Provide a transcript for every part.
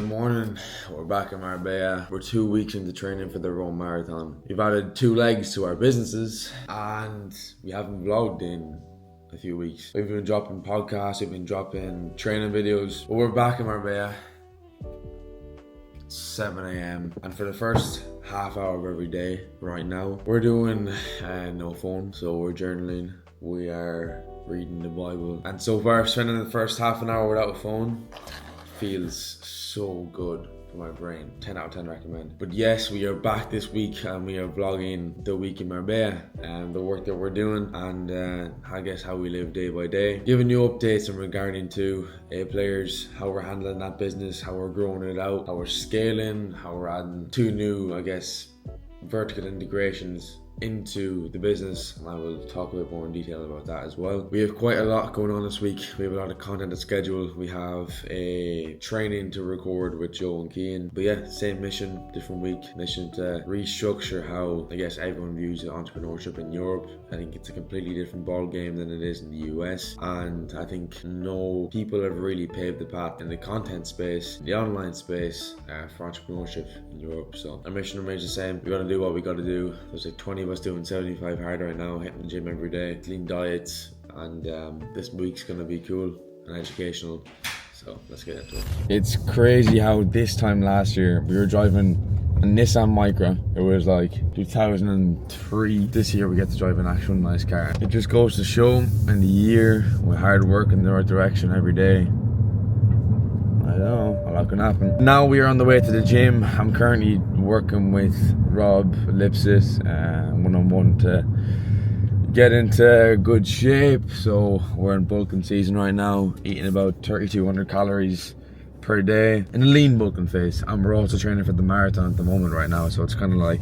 morning, we're back in Marbella. We're 2 weeks into training for the Rome Marathon. We've added 2 legs to our businesses and we haven't vlogged in a few weeks. We've been dropping podcasts, we've been dropping training videos, but we're back in Marbella. It's 7 a.m. and for the first half hour of every day right now, we're doing no phone, so we're journaling. We are reading the Bible, and so far spending the first half an hour without a phone feels so good for my brain. 10 out of 10 recommend. But yes, we are back this week and we are vlogging the week in Marbella and the work that we're doing and I guess how we live day by day. Giving you updates in regarding to A players, how we're handling that business, how we're growing it out, how we're scaling, how we're adding 2 new, I guess, vertical integrations into the business, and I will talk a bit more in detail about that as well. We have quite a lot going on this week. We have a lot of content to schedule. We have a training to record with Joe and Keane. But yeah, same mission, different week. Mission to restructure how, I guess, everyone views entrepreneurship in Europe. I think it's a completely different ball game than it is in the US. And I think no people have really paved the path in the content space, the online space, for entrepreneurship in Europe. So our mission remains the same. We gotta do what we gotta do. There's like 20 of us doing 75 hard right now, hitting the gym every day, clean diets, and this week's gonna be cool and educational, so let's get into it. It's crazy how this time last year we were driving a Nissan Micra. It was like 2003. This year we get to drive an actual nice car. It just goes to show in the year with hard work in the right direction every day, I don't know, a lot can happen. Now we are on the way to the gym. I'm currently working with Rob Lipsit one-on-one to get into good shape. So we're in bulking season right now, eating about 3,200 calories per day in a lean bulking phase. And we're also training for the marathon at the moment right now, so it's kind of like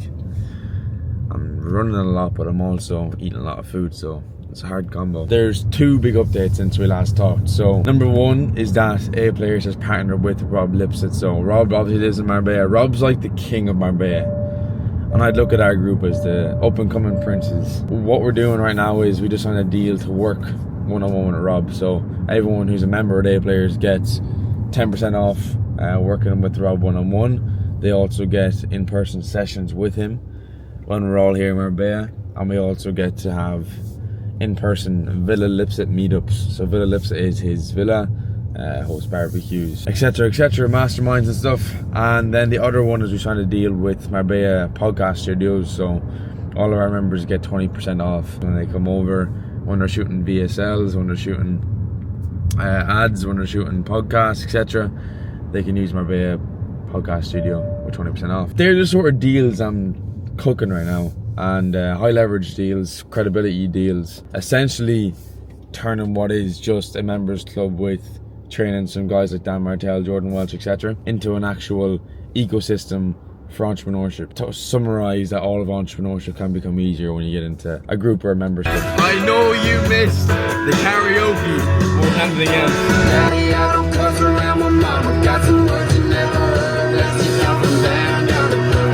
I'm running a lot, but I'm also eating a lot of food, so it's a hard combo. There's 2 big updates since we last talked. So number 1 is that A Players has partnered with Rob Lipsit. So Rob obviously lives in Marbella. Rob's like the king of Marbella, and I'd look at our group as the up and coming princes. What we're doing right now is we just signed a deal to work one-on-one with Rob. So everyone who's a member of A Players gets 10% off working with Rob one-on-one. They also get in-person sessions with him when we're all here in Marbella, and we also get to have in-person Villa Lipsit meetups. So Villa Lipsit is his villa, host barbecues, etc, masterminds and stuff. And then the other one is we're trying to deal with Marbella podcast studios, so all of our members get 20% off when they come over, when they're shooting VSLs, when they're shooting ads, when they're shooting podcasts, etc. They can use Marbella podcast studio with 20% off. They're the sort of deals I'm cooking right now, and high leverage deals, credibility deals, essentially turning what is just a members club with training some guys like Dan Martell, Jordan Welch, etc. into an actual ecosystem for entrepreneurship. To summarize that all of entrepreneurship can become easier when you get into a group or a membership. I know you missed the karaoke more than anything else. Daddy, I don't cuss around my mama, got some words you never heard. Let's just jump from down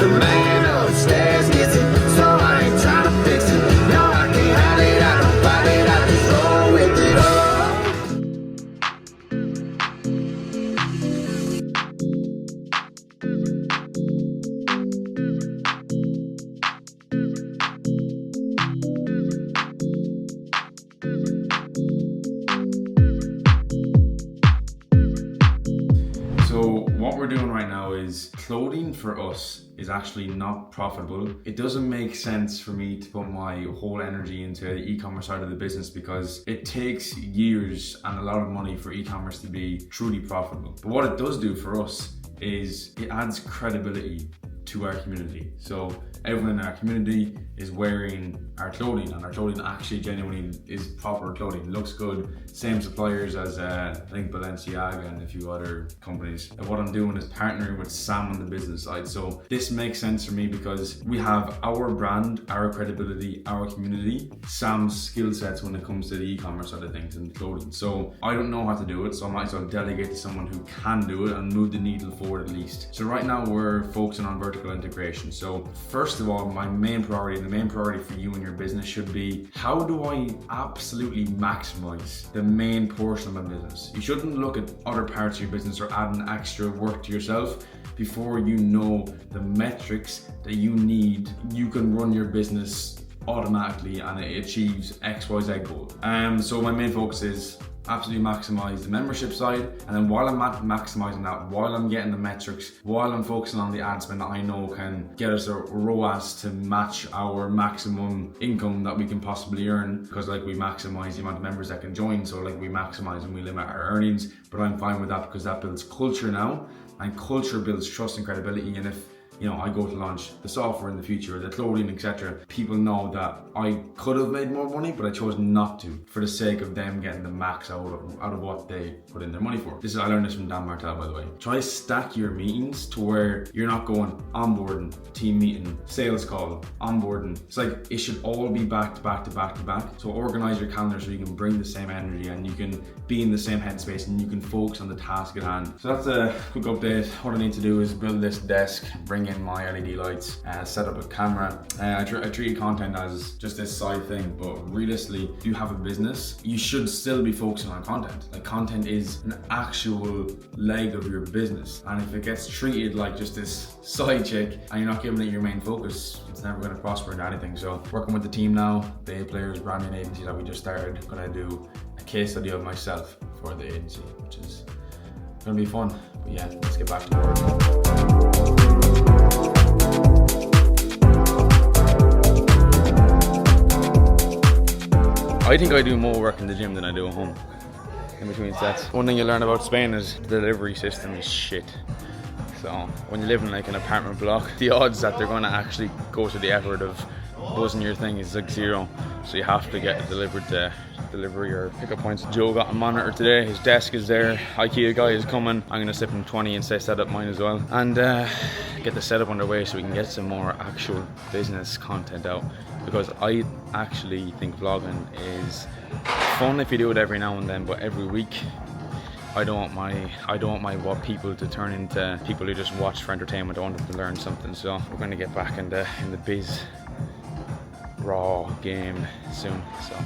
the man upstairs gets it. What we're doing right now is clothing for us is actually not profitable. It doesn't make sense for me to put my whole energy into the e-commerce side of the business because it takes years and a lot of money for e-commerce to be truly profitable. But what it does do for us is it adds credibility to our community. So everyone in our community is wearing our clothing, and our clothing actually genuinely is proper clothing. It looks good. Same suppliers as I think Balenciaga and a few other companies. And what I'm doing is partnering with Sam on the business side. So this makes sense for me because we have our brand, our credibility, our community, Sam's skill sets when it comes to the e-commerce side of things and clothing. So I don't know how to do it, so I might as well delegate to someone who can do it and move the needle forward at least. So right now we're focusing on vertical vertical integration. So first of all, my main priority, and the main priority for you and your business should be, how do I absolutely maximize the main portion of my business? You shouldn't look at other parts of your business or adding extra work to yourself before you know the metrics that you need. You can run your business automatically and it achieves XYZ goal. So my main focus is absolutely maximize the membership side, and then while I'm maximizing that, while I'm getting the metrics, while I'm focusing on the ad spend that I know can get us a ROAS to match our maximum income that we can possibly earn, because like we maximize the amount of members that can join, so like we maximize and we limit our earnings. But I'm fine with that because that builds culture now, and culture builds trust and credibility. And if I go to launch the software in the future, the clothing, etc., people know that I could have made more money, but I chose not to for the sake of them getting the max out of what they put in their money for. I learned this from Dan Martel, by the way. Try to stack your meetings to where you're not going onboarding, team meeting, sales call, onboarding. It's like it should all be back to back to back to back. So organize your calendar so you can bring the same energy and you can be in the same headspace and you can focus on the task at hand. So that's a quick update. What I need to do is build this desk, bring in my LED lights, set up a camera. I treat content as just this side thing, but realistically, if you have a business, you should still be focusing on content. Like, content is an actual leg of your business, and if it gets treated like just this side chick and you're not giving it your main focus, it's never going to prosper into anything. So working with the team now, the A Players branding agency that we just started, going to do a case study of myself for the agency, which is going to be fun. But yeah, let's get back to work. I think I do more work in the gym than I do at home in between sets. One thing you learn about Spain is the delivery system is shit. So when you live in like an apartment block, the odds that they're going to actually go to the effort of buzzing your thing is like zero. So you have to get it delivered to delivery or pickup points. Joe got a monitor today, his desk is there, IKEA guy is coming. I'm going to slip him 20 and say set up mine as well, and get the setup underway so we can get some more actual business content out, because I actually think vlogging is fun if you do it every now and then, but every week I don't want my people to turn into people who just watch for entertainment. I want them to learn something. So we're going to get back in the biz raw game soon. So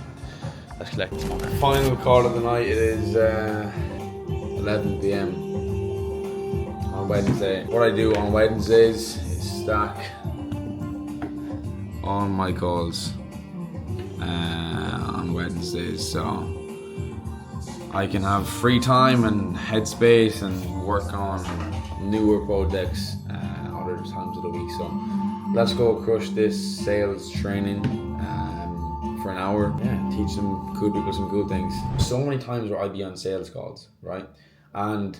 let's collect this one. Final call of the night. It is 11 p.m. on Wednesday. What I do on Wednesdays is stack on my calls on Wednesdays, so I can have free time and headspace and work on newer projects other times of the week. So let's go crush this sales training for an hour. Yeah, teach some cool people some cool things. So many times where I'd be on sales calls, right? And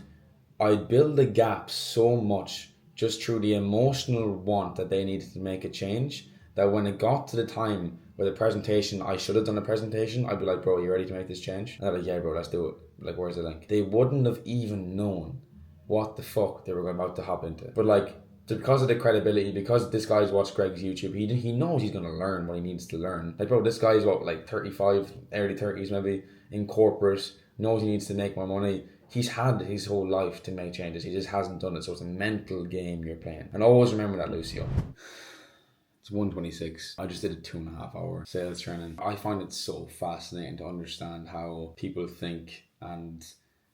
I'd build the gap so much just through the emotional want that they needed to make a change, that when it got to the time where the presentation, I should have done a presentation, I'd be like, bro, you ready to make this change? And they're like, yeah, bro, let's do it. Like, where's the link? They wouldn't have even known what the fuck they were about to hop into. But like, because of the credibility, because this guy's watched Greg's YouTube, he knows he's gonna learn what he needs to learn. Like, bro, this guy's what, like 35, early 30s maybe, in corporate, knows he needs to make more money. He's had his whole life to make changes. He just hasn't done it. So it's a mental game you're playing. And always remember that, Lucio. It's 1:26. I just did a 2.5 hour sales training. I find it so fascinating to understand how people think and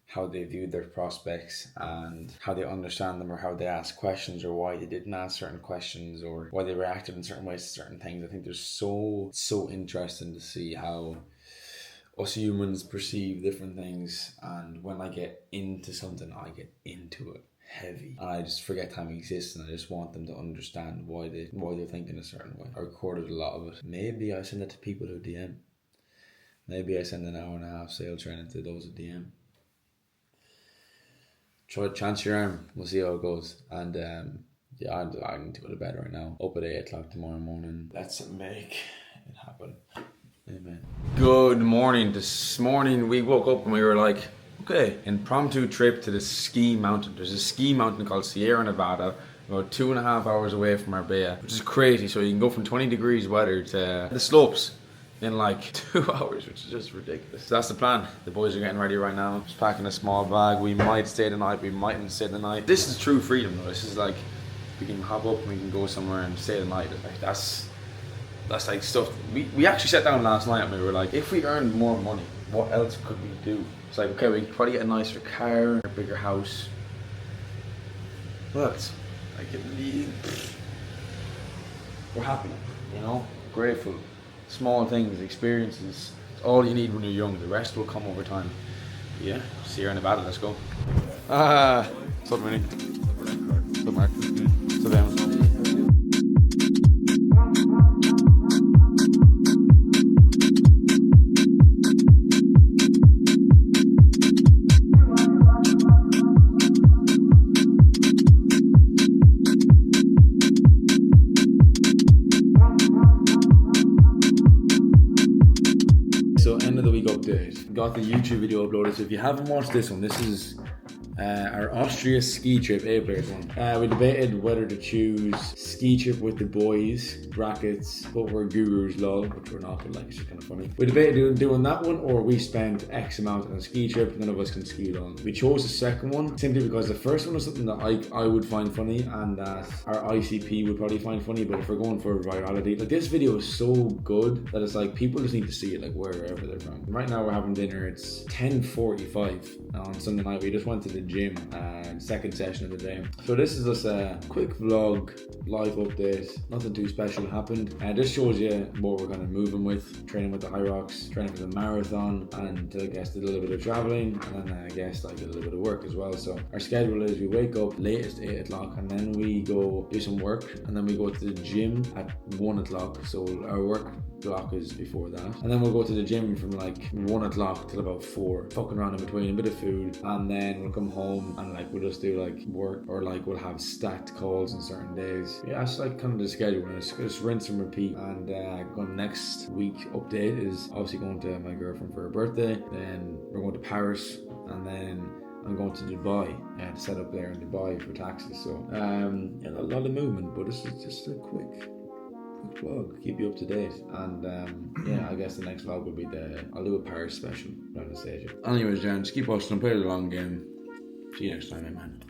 how they view their prospects and how they understand them, or how they ask questions, or why they didn't ask certain questions, or why they reacted in certain ways to certain things. I think there's so interesting to see how us humans perceive different things, and when I get into something, I get into it heavy, and I just forget time exists, and I just want them to understand why they're thinking a certain way. I recorded a lot of it. Maybe I send it to people who DM. Maybe I send an hour and a half sales training to those who DM. Try to chance your arm. We'll see how it goes. And yeah, I need to go to bed right now. Up at 8 o'clock tomorrow morning. Let's make it happen. Amen. Good morning. This morning we woke up and we were like, okay, impromptu trip to the ski mountain. There's a ski mountain called Sierra Nevada, about 2.5 hours away from Marbella, which is crazy. So you can go from 20 degrees weather to the slopes in like 2 hours, which is just ridiculous. So that's the plan. The boys are getting ready right now. Just packing a small bag. We might stay the night, we mightn't stay the night. This is true freedom though. This is like we can hop up and we can go somewhere and stay the night. Like that's like stuff. We actually sat down last night and we were like, if we earned more money, what else could we do? It's like, okay, we could probably get a nicer car, a bigger house. What else? Like, we're happy, you know, grateful. Small things, experiences. It's all you need when you're young. The rest will come over time. Yeah, see you in Nevada. Let's go. What's up, Minnie? What's up, Mark? Sit down. So end of the week update. Got the YouTube video uploaded. So if you haven't watched this one, this is our Austria ski trip, A-Players one. We debated whether to choose ski trip with the boys, brackets, but we're gurus, lol, which we're not, but like it's just kind of funny. We debated doing that one, or we spend X amount on a ski trip, none of us can ski along. We chose the second one simply because the first one was something that I would find funny and that our ICP would probably find funny, but if we're going for virality, like this video is so good that it's like people just need to see it like wherever they're from. Right now we're having dinner, it's 10:45 on Sunday night. We just went to the gym, second session of the day. So this is just a quick vlog, live update, nothing too special happened. This shows you what we're kind of moving with, training with the High Rocks, training for the marathon, and I guess did a little bit of traveling, and then I guess like did a little bit of work as well. So our schedule is we wake up latest 8 o'clock and then we go do some work, and then we go to the gym at 1 o'clock. So our work block is before that, and then we'll go to the gym from like 1 o'clock till about 4, fucking around in between, a bit of food, and then we'll come home and like we'll just do like work, or like we'll have stacked calls on certain days. Yeah, that's like kind of the schedule, and it's just rinse and repeat. And going next week update is obviously going to my girlfriend for her birthday, then we're going to Paris, and then I'm going to Dubai and set up there in Dubai for taxes. So yeah, a lot of movement, but this is just a quick vlog, keep you up to date. And yeah, I guess the next vlog will be I'll do a Paris special around the stage. Anyways, Jan, just keep watching and play the long game. See you next time, man.